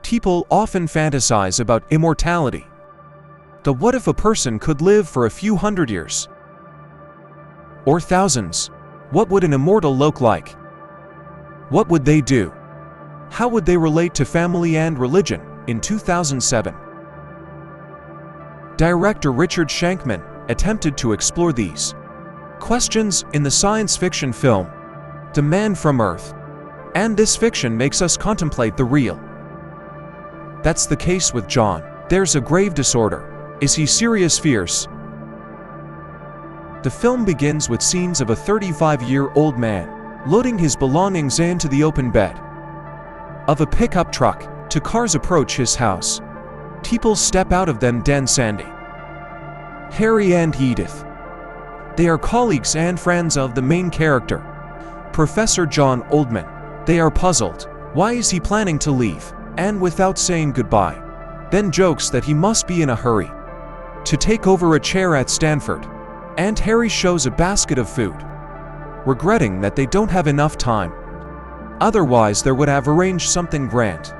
People often fantasize about immortality. What if a person could live for a few hundred years? Or thousands? What would an immortal look like? What would they do? How would they relate to family and religion? In 2007, director Richard Shankman attempted to explore these questions in the science fiction film The Man from Earth. And this fiction makes us contemplate the real. That's the case with John. There's a grave disorder. Is he serious fierce? The film begins with scenes of a 35-year-old man loading his belongings into the open bed of a pickup truck. Two cars approach his house. People step out of them. Dan Sandy, Harry and Edith. They are colleagues and friends of the main character, Professor John Oldman. They are puzzled. Why is he planning to leave? And without saying goodbye, then jokes that he must be in a hurry to take over a chair at Stanford. And Harry shows a basket of food, regretting that they don't have enough time. Otherwise, they would have arranged something grand.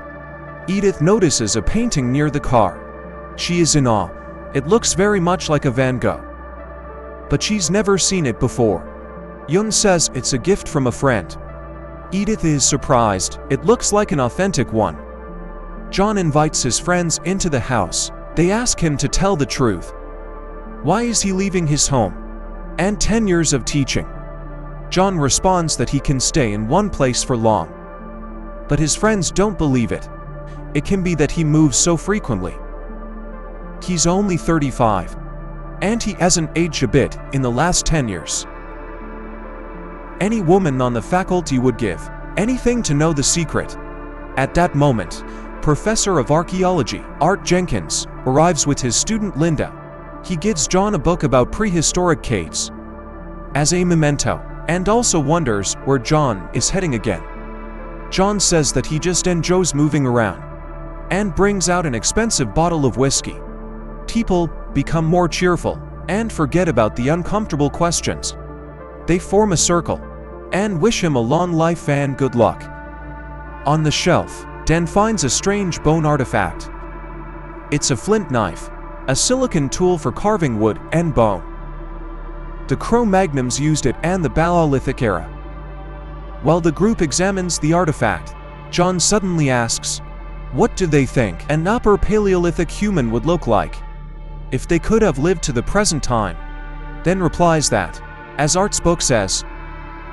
Edith notices a painting near the car. She is in awe. It looks very much like a Van Gogh, but she's never seen it before. Yun says it's a gift from a friend. Edith is surprised. It looks like an authentic one. John invites his friends into the house. They ask him to tell the truth. Why is he leaving his home and 10 years of teaching? John responds that he can stay in one place for long. But his friends don't believe it. It can be that he moves so frequently. He's only 35, and he hasn't aged a bit in the last 10 years. Any woman on the faculty would give anything to know the secret. At that moment, Professor of Archaeology, Art Jenkins, arrives with his student Linda. He gives John a book about prehistoric caves as a memento, and also wonders where John is heading again. John says that he just enjoys moving around, and brings out an expensive bottle of whiskey. People become more cheerful and forget about the uncomfortable questions. They form a circle and wish him a long life and good luck. On the shelf, Dan finds a strange bone artifact. It's a flint knife, a silicon tool for carving wood and bone. The Cro-Magnons used it in the Paleolithic era. While the group examines the artifact, John suddenly asks, what do they think an Upper Paleolithic human would look like if they could have lived to the present time? Then replies that, as Art's book says,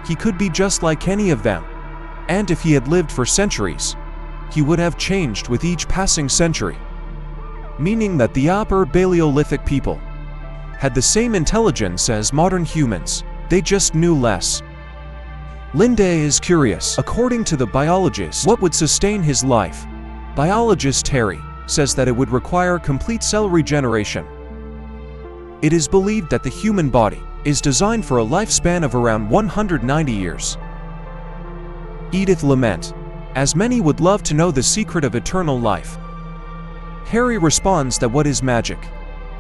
he could be just like any of them. And if he had lived for centuries, he would have changed with each passing century. Meaning that the Upper Paleolithic people had the same intelligence as modern humans, they just knew less. Linda is curious. According to the biologist, what would sustain his life? Biologist Terry says that it would require complete cell regeneration. It is believed that the human body is designed for a lifespan of around 190 years. Edith lament, as many would love to know the secret of eternal life. Harry responds that what is magic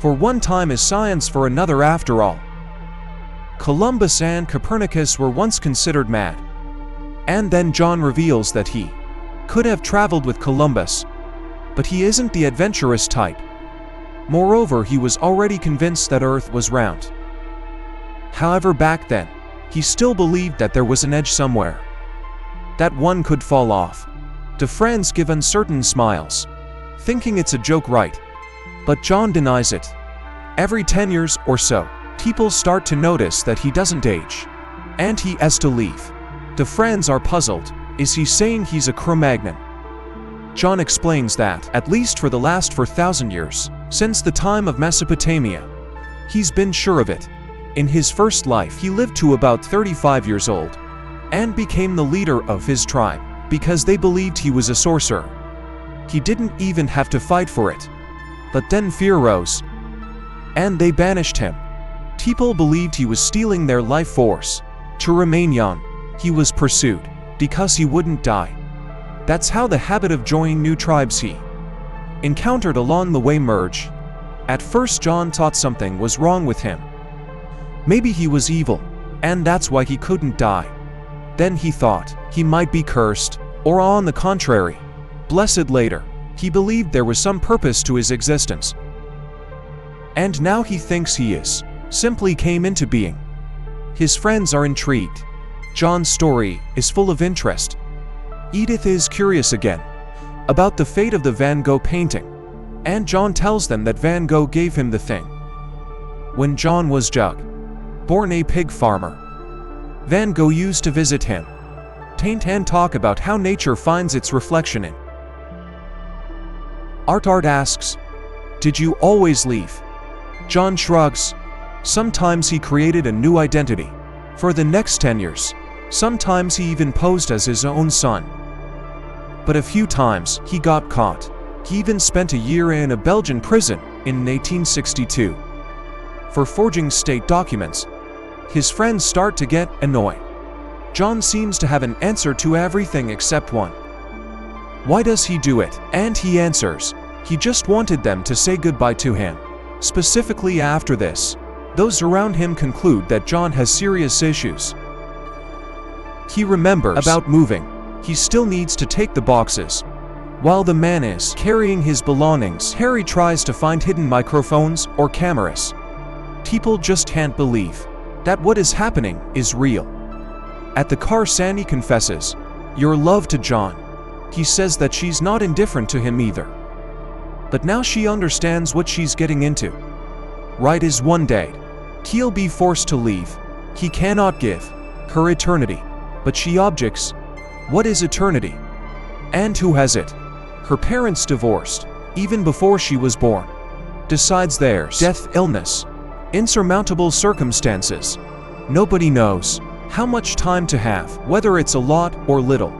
for one time is science for another after all. Columbus and Copernicus were once considered mad. And then John reveals that he could have traveled with Columbus, but he isn't the adventurous type. Moreover, he was already convinced that Earth was round. However, back then, he still believed that there was an edge somewhere, that one could fall off. The friends give uncertain smiles, thinking it's a joke, right? But John denies it. Every 10 years or so, people start to notice that he doesn't age, and he has to leave. The friends are puzzled. Is he saying he's a Cro-Magnon? John explains that, at least for the last 4,000 years, since the time of Mesopotamia, he's been sure of it. In his first life, he lived to about 35 years old, and became the leader of his tribe, because they believed he was a sorcerer. He didn't even have to fight for it. But then fear rose, and they banished him. People believed he was stealing their life force. To remain young, he was pursued, because he wouldn't die. That's how the habit of joining new tribes he encountered along the way merged. At first, John thought something was wrong with him. Maybe he was evil, and that's why he couldn't die. Then he thought he might be cursed, or on the contrary, blessed later. He believed there was some purpose to his existence. And now he thinks he simply came into being. His friends are intrigued. John's story is full of interest. Edith is curious again about the fate of the Van Gogh painting, and John tells them that Van Gogh gave him the thing. When John was born a pig farmer, Van Gogh used to visit him, paint and talk about how nature finds its reflection in art. Art asks, "Did you always leave?" John shrugs. Sometimes he created a new identity for the next 10 years. Sometimes he even posed as his own son. But a few times he got caught. He even spent a year in a Belgian prison in 1862 for forging state documents. His friends start to get annoyed. John seems to have an answer to everything except one. Why does he do it? And he answers, he just wanted them to say goodbye to him. Specifically after this, those around him conclude that John has serious issues. He remembers about moving. He still needs to take the boxes. While the man is carrying his belongings, Harry tries to find hidden microphones or cameras. People just can't believe that what is happening is real. At the car, Sandy confesses your love to John. He says that she's not indifferent to him either. But now she understands what she's getting into. Right is one day he'll be forced to leave. He cannot give her eternity. But she objects. What is eternity? And who has it? Her parents divorced even before she was born. Besides there's death, illness, insurmountable circumstances. Nobody knows how much time to have, whether it's a lot or little.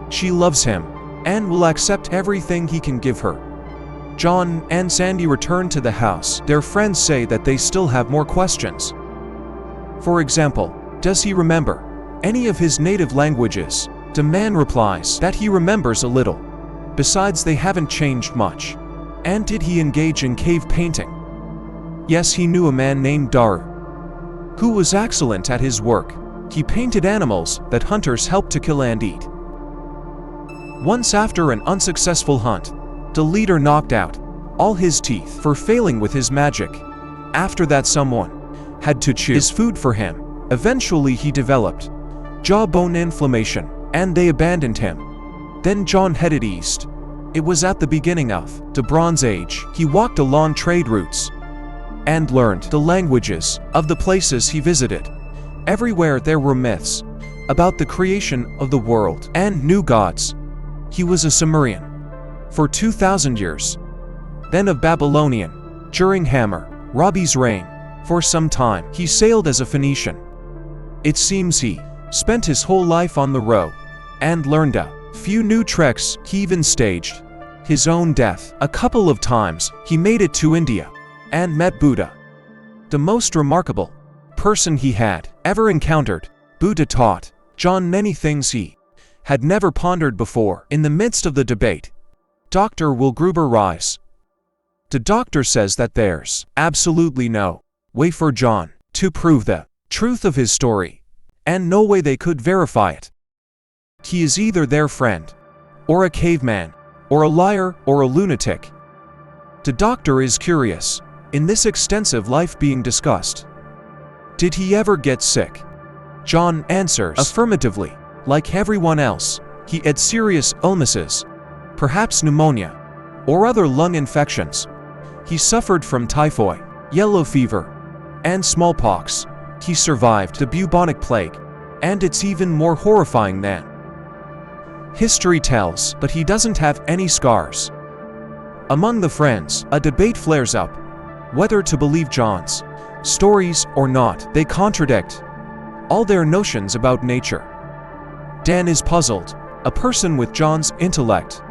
She loves him and will accept everything he can give her. John and Sandy return to the house. Their friends say that they still have more questions. For example, does he remember any of his native languages? The man replies that he remembers a little. Besides, they haven't changed much. And did he engage in cave painting? Yes, he knew a man named Daru, who was excellent at his work. He painted animals that hunters helped to kill and eat. Once, after an unsuccessful hunt, the leader knocked out all his teeth for failing with his magic. After that, someone had to chew his food for him. Eventually, he developed jawbone inflammation, and they abandoned him. Then John headed east. It was at the beginning of the Bronze Age. He walked along trade routes and learned the languages of the places he visited. Everywhere there were myths about the creation of the world and new gods. He was a Sumerian for 2,000 years, then of Babylonian during Hammurabi's reign. For some time, he sailed as a Phoenician. It seems he spent his whole life on the road and learned a few new tricks. He even staged his own death a couple of times. He made it to India and met Buddha, the most remarkable person he had ever encountered. Buddha taught John many things he had never pondered before. In the midst of the debate, Dr. Will Gruber rise. The doctor says that there's absolutely no way for John to prove the truth of his story, and no way they could verify it. He is either their friend, or a caveman, or a liar, or a lunatic. The doctor is curious. In this extensive life being discussed, did he ever get sick? John answers affirmatively. Like everyone else, he had serious illnesses, perhaps pneumonia, or other lung infections. He suffered from typhoid, yellow fever, and smallpox. He survived the bubonic plague, and it's even more horrifying than history tells, but he doesn't have any scars. Among the friends, a debate flares up whether to believe John's stories or not. They contradict all their notions about nature. Dan is puzzled. A person with John's intellect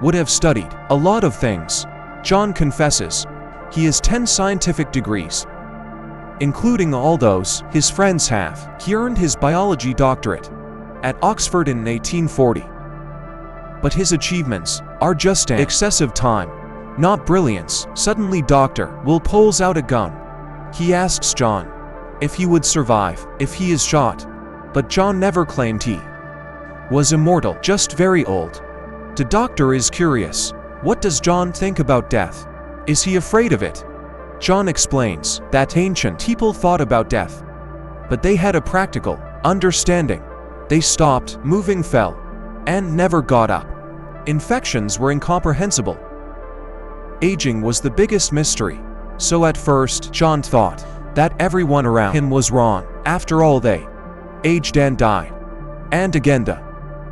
would have studied a lot of things. John confesses he has 10 scientific degrees, including all those his friends have. He earned his biology doctorate at Oxford in 1840. But his achievements are just an excessive time, not brilliance. Suddenly Dr. Will pulls out a gun. He asks John if he would survive if he is shot. But John never claimed he was immortal, just very old. The doctor is curious. What does John think about death? Is he afraid of it? John explains that ancient people thought about death, but they had a practical understanding. They stopped, moving fell, and never got up. Infections were incomprehensible. Aging was the biggest mystery. So at first, John thought that everyone around him was wrong. After all, they aged and died. And again the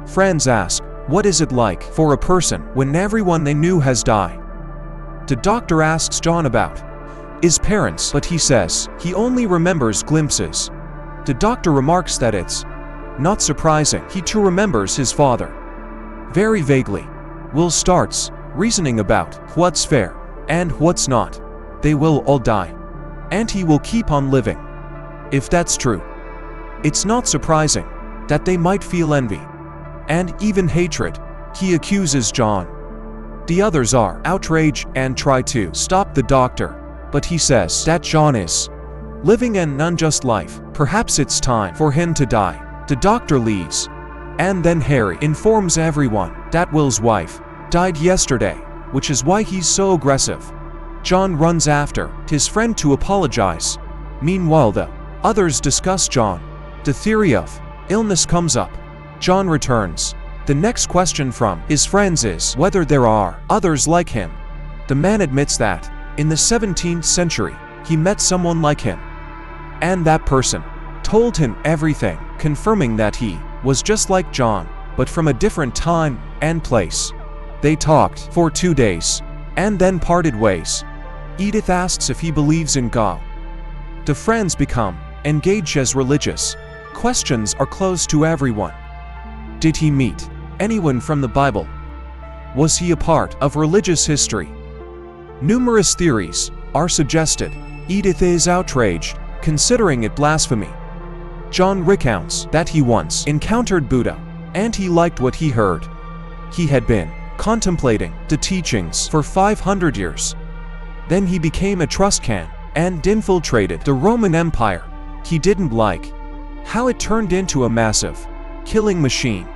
friends ask, what is it like for a person when everyone they knew has died? The doctor asks John about his parents, but he says he only remembers glimpses. The doctor remarks that it's not surprising he too remembers his father very vaguely. Will starts reasoning about what's fair and what's not. They will all die, and he will keep on living. If that's true, it's not surprising that they might feel envy and even hatred. He accuses John. The others are outraged and try to stop the doctor, but he says that John is living an unjust life. Perhaps it's time for him to die. The doctor leaves, and then Harry informs everyone that Will's wife died yesterday, which is why he's so aggressive. John runs after his friend to apologize. Meanwhile, the others discuss John. The theory of illness comes up. John returns. The next question from his friends is whether there are others like him. The man admits that in the 17th century, he met someone like him, and that person told him everything, confirming that he was just like John, but from a different time and place. They talked for 2 days, and then parted ways. Edith asks if he believes in God. The friends become engaged as religious. Questions are close to everyone. Did he meet anyone from the Bible? Was he a part of religious history? Numerous theories are suggested. Edith is outraged, considering it blasphemy. John recounts that he once encountered Buddha, and he liked what he heard. He had been contemplating the teachings for 500 years. Then he became Etruscan and infiltrated the Roman Empire. He didn't like how it turned into a massive killing machine.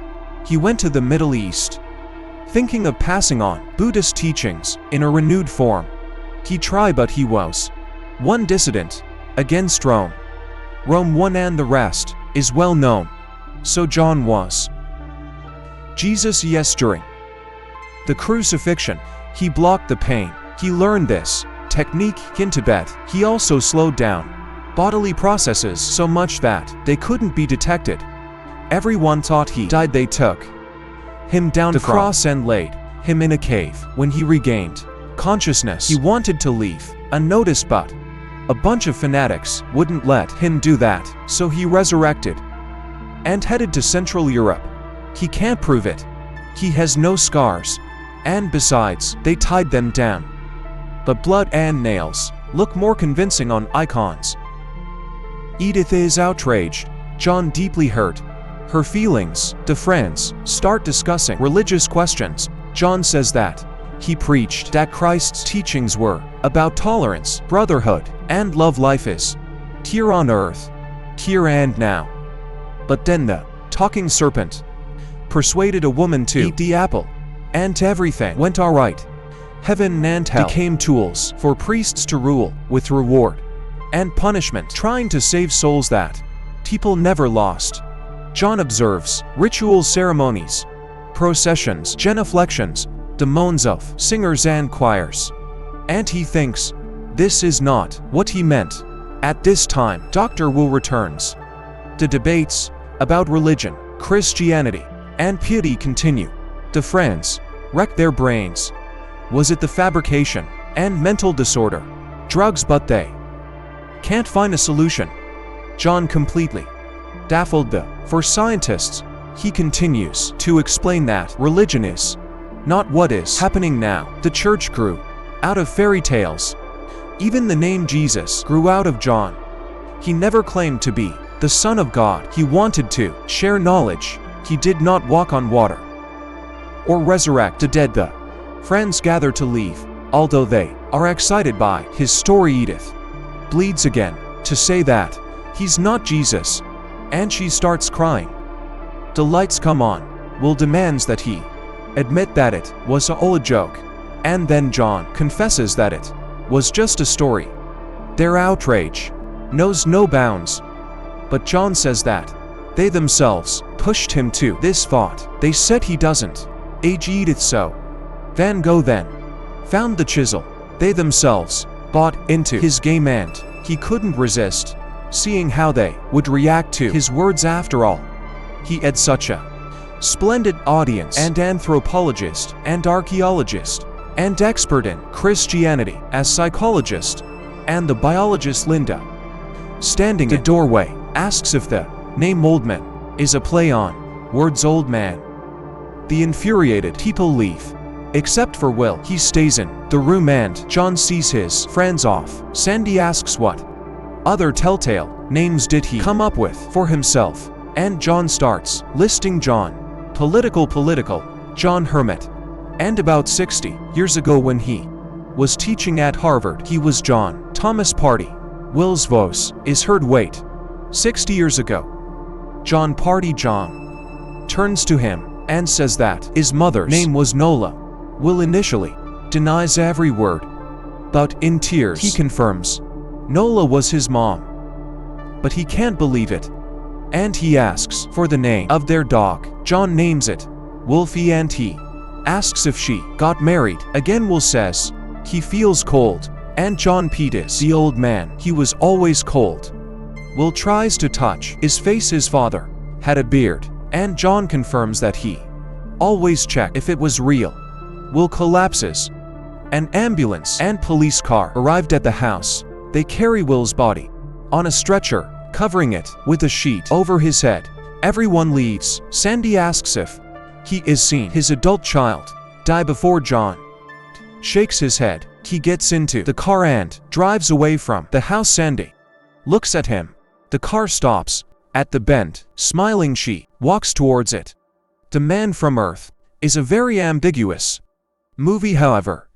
He went to the Middle East, thinking of passing on Buddhist teachings in a renewed form. He tried, but he was one dissident against Rome. Rome won, and the rest is well known. So John was Jesus, yes. During the crucifixion, he blocked the pain. He learned this technique in Tibet. He also slowed down bodily processes so much that they couldn't be detected. Everyone thought he died. They took him down the cross and laid him in a cave. When he regained consciousness, he wanted to leave unnoticed, but a bunch of fanatics wouldn't let him do that. So he resurrected and headed to Central Europe. He can't prove it. He has no scars, and besides, they tied them down. But blood and nails look more convincing on icons. Edith is outraged. John deeply hurt her feelings. The friends start discussing religious questions. John says that he preached that Christ's teachings were about tolerance, brotherhood, and love. Life is here on earth, here and now. But then the talking serpent persuaded a woman to eat the apple, and everything went all right. Heaven and hell became tools for priests to rule, with reward and punishment, trying to save souls that people never lost. John observes ritual ceremonies, processions, genuflections, the moans of singers and choirs, and he thinks this is not what he meant. At this time, Dr. Wu returns. The debates about religion, Christianity, and piety continue. The friends wreck their brains. Was it the fabrication and mental disorder, drugs? But they can't find a solution. John completely baffled. For scientists, he continues to explain that religion is not what is happening now. The church grew out of fairy tales. Even the name Jesus grew out of John. He never claimed to be the Son of God. He wanted to share knowledge. He did not walk on water or resurrect the dead. The friends gather to leave, although they are excited by his story. Edith bleeds again to say that he's not Jesus, and she starts crying. The lights come on. Will demands that he admit that it was all a joke. And then John confesses that it was just a story. Their outrage knows no bounds. But John says that they themselves pushed him to this thought. They said he doesn't age Edith, so Van Gogh then found the chisel. They themselves bought into his game and he couldn't resist seeing how they would react to his words. After all, he had such a splendid audience, and anthropologist and archaeologist and expert in Christianity as psychologist, and the biologist Linda, standing in the doorway, asks if the name Oldman is a play on words old man. The infuriated people leave, except for Will. He stays in the room and John sees his friends off. Sandy asks what other telltale names did he come up with for himself, and John starts listing John. Political, John Hermit. And about 60 years ago when he was teaching at Harvard, he was John Thomas Party. Will's voice is heard. Wait, 60 years ago. John Party. John turns to him and says that his mother's name was Nola. Will initially denies every word, but in tears he confirms Nola was his mom. But he can't believe it, and he asks for the name of their dog. John names it Wolfie, and he asks if she got married. Again, Will says he feels cold, and John Pete is the old man. He was always cold. Will tries to touch his face. His father had a beard, and John confirms that he always checked if it was real. Will collapses. An ambulance and police car arrived at the house. They carry Will's body on a stretcher, covering it with a sheet over his head. Everyone leaves. Sandy asks if he is seen his adult child die before. John shakes his head. He gets into the car and drives away from the house. Sandy looks at him. The car stops at the bend. Smiling, she walks towards it. The Man from Earth is a very ambiguous movie, however.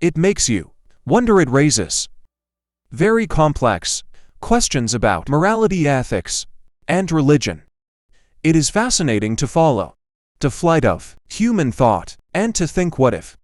It makes you wonder. It raises very complex questions about morality, ethics, and religion. It is fascinating to follow the flight of human thought and to think, what if